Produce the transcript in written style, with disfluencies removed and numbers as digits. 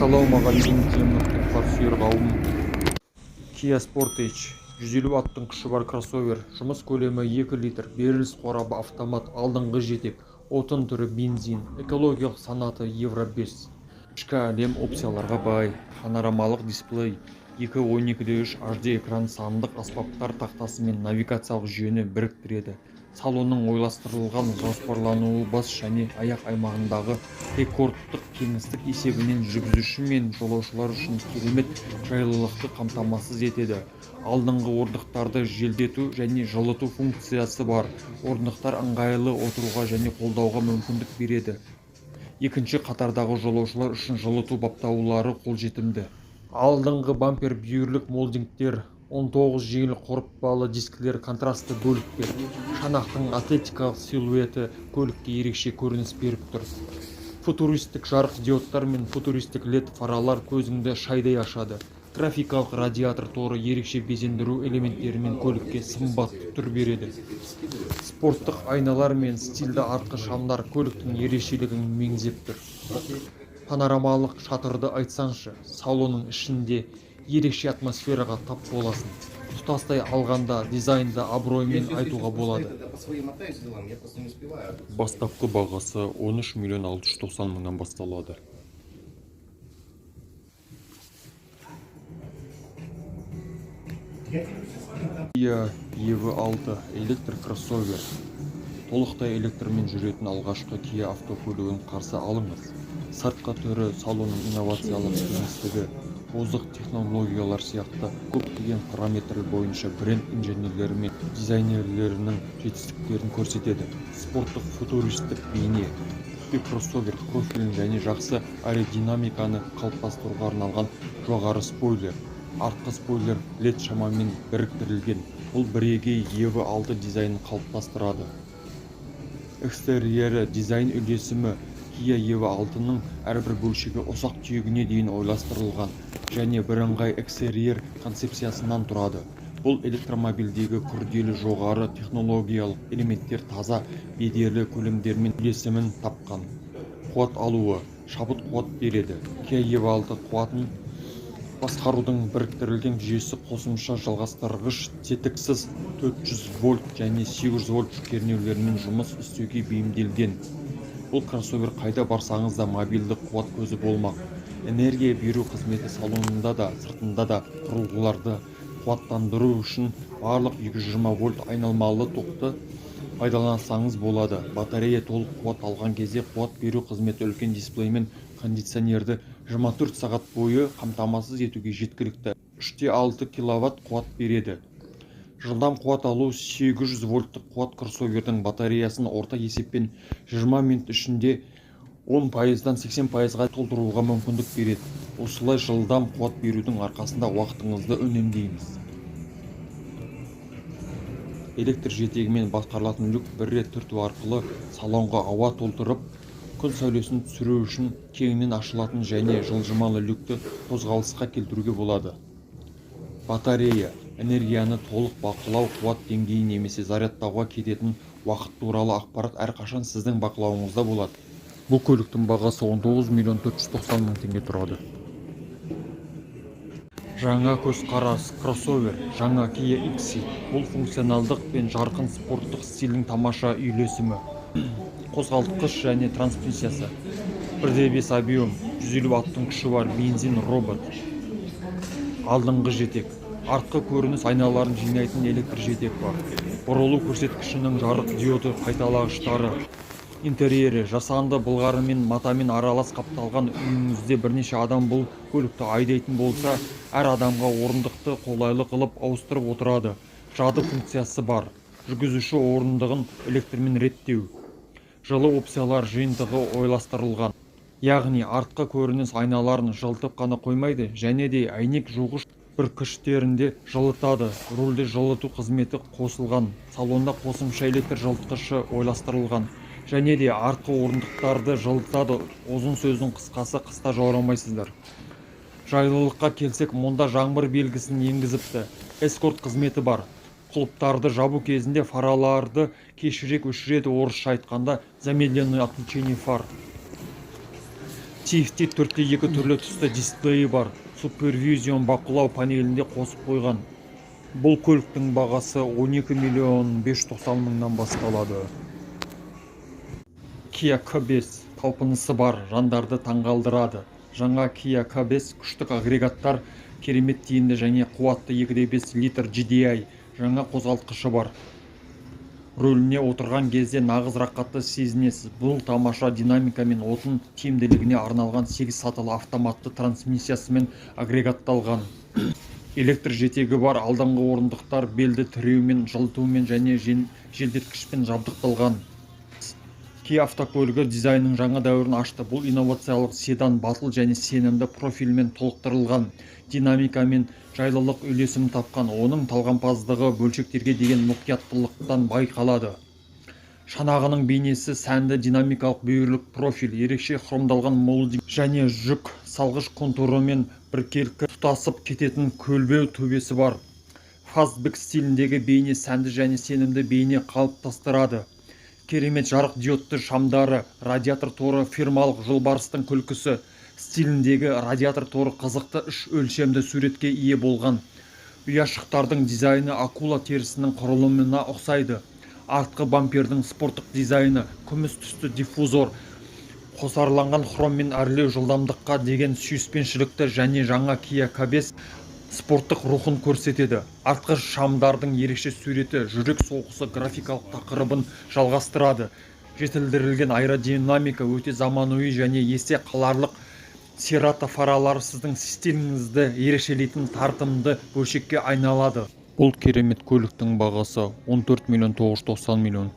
Ассалаумағалейкум темір сүйер қауым. Kia Sportage 150 аттың күші бар кроссовер. Жұмыс көлемі 2 литр, беріліс қорабы автомат, алдыңғы жетек, отын түрі бензин, экологиялық санаты Евро 5. Ішкі әлем опцияларға бай, панорамалық дисплей, 2.12:3 HD экран, сандық аспаптар тақтасы мен навигациялық жүйені біріктіреді. Салонның ойластырылған жоспарлануы бас және аяқ аймағындағы рекордтық кеңістік есебінен жүргізуші мен жолаушылар үшін керемет жайлылықты қамтамасыз етеді. Алдыңғы орындықтарды желдету және жылыту функциясы бар. Орындықтар ыңғайлы отыруға және қолдауға мүмкіндік береді. Екінші қатардағы жолаушылар үшін жылыту баптаулары қолжетімді. Алдыңғы бампер бүйірлік молдингтер, 19 жеңіл қорытпалы дискілер, контрастты бөліктер. Шанақтың атлетикалық силуэті көлікке ерекше көрініс беріп тұр. Футуристік жарық диодтар мен футуристік LED фаралар көзіңді шайдай ашады. Графикалық радиатор торы ерекше безендіру элементтерімен көлікке сымбатты түр береді. Спорттық айналар мен стильді артқы шамдар көліктің ерекшелігін меңзеп тұр. Панорамалық шатырды айтсаңшы, салонның ішінде ерекше атмосфераға тап боласың. Тұтастай алғанда дизайнды абыроймен айтуға болады. Бастапқы бағасы 13 миллион 690 мыңнан басталады. Kia EV6 электр кроссовер. Толықтай электрмен жүретін алғашқы Kia автокөлігін қарсы алыңыз. Сыртқы түрі, салонның инновациялық кеңістігі, озық технологиялар сияқты көптеген параметр бойынша бренд инженерлері мен дизайнерлерінің жетістіктерін көрсетеді. Спорттық футуристік бейне, кроссовер профилін және жақсы аэродинамиканы қалыптастыруға арналған жоғары спойлер. Артқы спойлер LED шамамен біріктірілген. Бұл бірегей EV6 дизайнын қалыптастырады. Экстерьері дизайн үйлесімі Kia EV6-ның әрбір бөлшегі ұсақ түйегіне дейін ойластырылған және бірыңғай экстерьер концепциясынан тұрады. Бұл электромобильдегі күрделі жоғары технологиялық элементтер таза бедерлі көлемдермен үйлесімін тапқан. Қуат алуы, шабыт қуат береді. Kia EV6 қуатын басқарудың біріктірілген жүйесі қосымша жалғастырғыш тетіксіз 400 вольт және 800 вольт кернеулермен жұмыс істеуге бейімделген. Бұл кроссовер қайда барсаңыз да мобильді қуат көзі болмақ. Энергия беру қызметі салонында да, сыртында да құрылғыларды қуаттандыру үшін барлық 220 вольт айналмалы тоқты пайдалансаңыз болады. Батарея толық қуат алған кезде қуат беру қызметі үлкен дисплей мен кондиционерді 24 сағат бойы қамтамасыз етуге жеткілікті. 3,6 киловатт қуат береді. Жылдам қуат алу 800 вольттық қуат кроссовердің батареясын орта есеппен 20 минут ішінде 10%-дан 80%-ға толтыруға мүмкіндік береді. Осылай жылдам қуат берудің арқасында уақытыңызды үнемдейміз. Электр жетегімен басқарылатын люк бір рет түрту арқылы салонға ауа толтырып, күн сәулесін түсіру үшін кеңінен ашылатын және жылжымалы люкті қозғалысқа келтіруге болады. Батарея энергияны толық бақылау, қуат деңгейі немесе зарядтауға кететін уақыт туралы ақпарат әрқашан сіздің бақылауыңызда болады. Бұл көліктің бағасы 19 миллион 490 мың теңге тұрады. Жаңа көзқарас кроссовер, жаңа Kia XC. Бұл функционалдық пен жарқын спорттық стилдің тамаша үйлесімі. Қозғалтқыш және трансмиссиясы. 1.5 объем, 150 аттың күші бар бензин робот. Алдыңғы жетек. Артқы көрініс айналарын жинайтын электр жетек бар. Бұрылу көрсеткішінің жарық диоды қайталағыштары. Интерьері жасанды былғарымен матамен аралас қапталған. Үйіңізде бірнеше адам бұл көлікті айдайтын болса, әр адамға орындықты қолайлы қылып ауыстырып отырады. Жады функциясы бар. Жүргізуші орындығын электрмен реттеу. Жылы опциялар жиынтығы ойластырылған. Яғни артқы көрініс айналарын жылытып қана қоймайды, және де әйнек жуғыш бүркіштерінде жылытады. Рульде жылыту қызметі қосылған. Салонда қосымша электр жылытқышы ойластырылған. Және де артқы орындықтарды жылытады. Ұзын сөздің қысқасы, қыста жаурамайсыздар. Жайлылыққа келсек, мұнда жаңбыр белгісін енгізіпті. Эскорт қызметі бар. Құлыптарды жабу кезінде фараларды кешірек өшіреді, орысша айтқанда замедленное отключение фар. TFT 4:2 түрлі түсті дисплейі бар, супервизион бақылау панелінде қосып қойған. Бұл көліктің бағасы 12.590.000-нан басталады. Kia K5 талпынысы бар, жандарды таңғалдырады. Жаңа Kia K5 күштік агрегаттар, керемет тиімді және қуатты 2.5 литр GDI жаңа қозғалтқышы бар. Рөліне отырған кезде нағыз рақатты сезінесіз. Бұл тамаша динамика мен отын тиімділігіне арналған 8 сатылы автоматты трансмиссиясымен агрегатталған. Электр жетегі бар, алдыңғы орындықтар белді тіреумен, жылытумен және желдеткішпен жабдықталған. Kia автокөлігі дизайнның жаңа дәуірін ашты. Бұл инновациялық седан батыл және сенімді профильмен толықтырылған. Динамика мен жайлылық үйлесім тапқан. Оның талғампаздығы бөлшектерге деген мұқияттылықтан байқалады. Шанағының бейнесі сәнді динамикалық бүйірлік профиль, ерекше хромдалған молдинг және жүк салғыш контурымен біркелкі тұтасып кететін көлбеу төбесі бар. Фастбэк стиліндегі бейне сәнді және сенімді бейне қалыптастырады. Керемет жарық диодты шамдары, радиатор торы фирмалық жолбарыстың күлкісі стиліндегі радиатор торы қызықты 3 өлшемді суретке ие болған. Ұяшықтардың дизайны акула терісінің құрылымына ұқсайды. Артқы бампердің спорттық дизайны, күміс түсті диффузор, қосарланған хроммен әрлеу жылдамдыққа деген сүйіспеншілікті және жаңа Kia K5 спорттық рухын көрсетеді. Артқы шамдардың ерекше суреті жүрек соғысы графикалық тақырыбын жалғастырады. Жетілдірілген аэродинамика өте заманауи және есте қаларлық. Серата фаралары сіздің стиліңізді ерекшелейтін тартымды бөлшекке айналады. Бұл керемет көліктің бағасы 14.990.000.